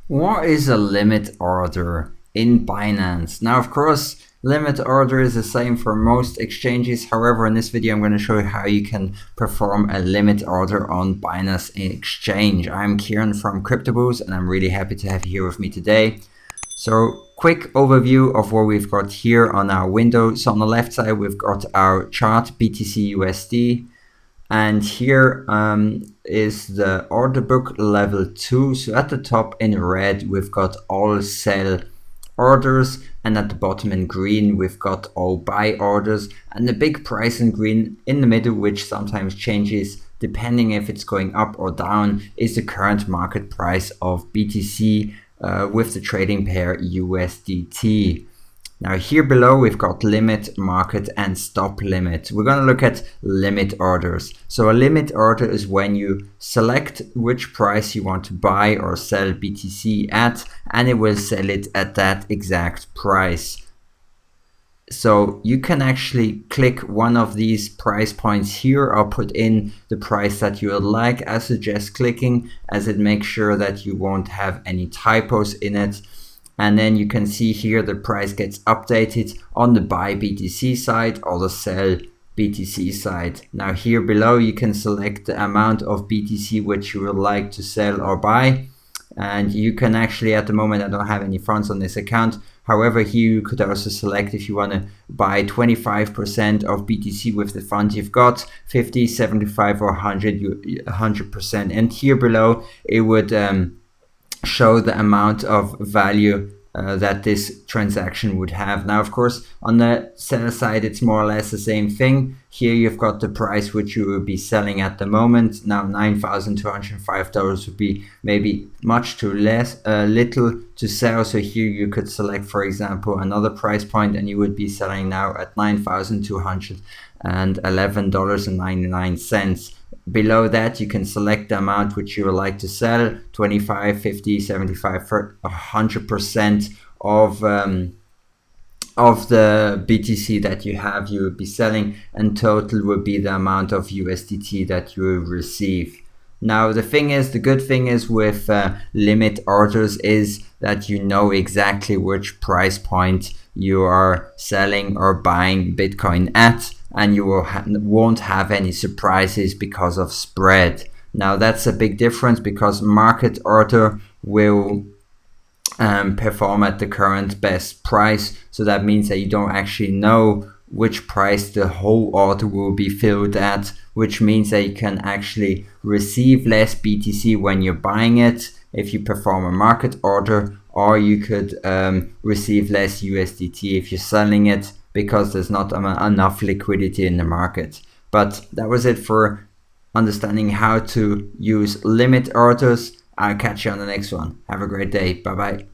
What is a limit order in Binance? Now, of course, limit order is the same for most exchanges. However, in this video, I'm going to show you how you can perform a limit order on Binance Exchange. I'm Kieran from CryptoBoost, and I'm really happy to have you here with me today. So, quick overview of what we've got here on our window. So on the left side, we've got our chart BTC USD. And here is the order book level 2. So at the top in red, we've got all sell orders, and at the bottom in green, we've got all buy orders, and the big price in green in the middle, which sometimes changes depending if it's going up or down, is the current market price of BTC with the trading pair USDT. Now here below we've got limit, market and stop limit. We're going to look at limit orders. So a limit order is when you select which price you want to buy or sell BTC at, and it will sell it at that exact price. So you can actually click one of these price points here or put in the price that you would like. I suggest clicking, as it makes sure that you won't have any typos in it. And then you can see here the price gets updated on the buy BTC side or the sell BTC side. Now here below you can select the amount of BTC which you would like to sell or buy. And you can actually, at the moment I don't have any funds on this account. However, here you could also select if you want to buy 25% of BTC with the funds you've got, 50, 75 or 100%. And here below it would show the amount of value that this transaction would have. Now, of course, on the seller side, it's more or less the same thing. Here you've got the price which you will be selling at the moment. Now, $9,205 would be maybe much too little to sell. So here you could select, for example, another price point, and you would be selling now at $9,211.99. Below that, you can select the amount which you would like to sell, 25, 50, 75, 100% of the BTC that you have, you would be selling, and total would be the amount of USDT that you will receive. Now, the good thing is with limit orders is that you know exactly which price point you are selling or buying Bitcoin at, and you won't have any surprises because of spread. Now, that's a big difference because market order will perform at the current best price. So that means that you don't actually know which price the whole order will be filled at, which means that you can actually receive less BTC when you're buying it if you perform a market order, or you could receive less USDT if you're selling it because there's not enough liquidity in the market. But that was it for understanding how to use limit orders. I'll catch you on the next one. Have a great day. Bye bye.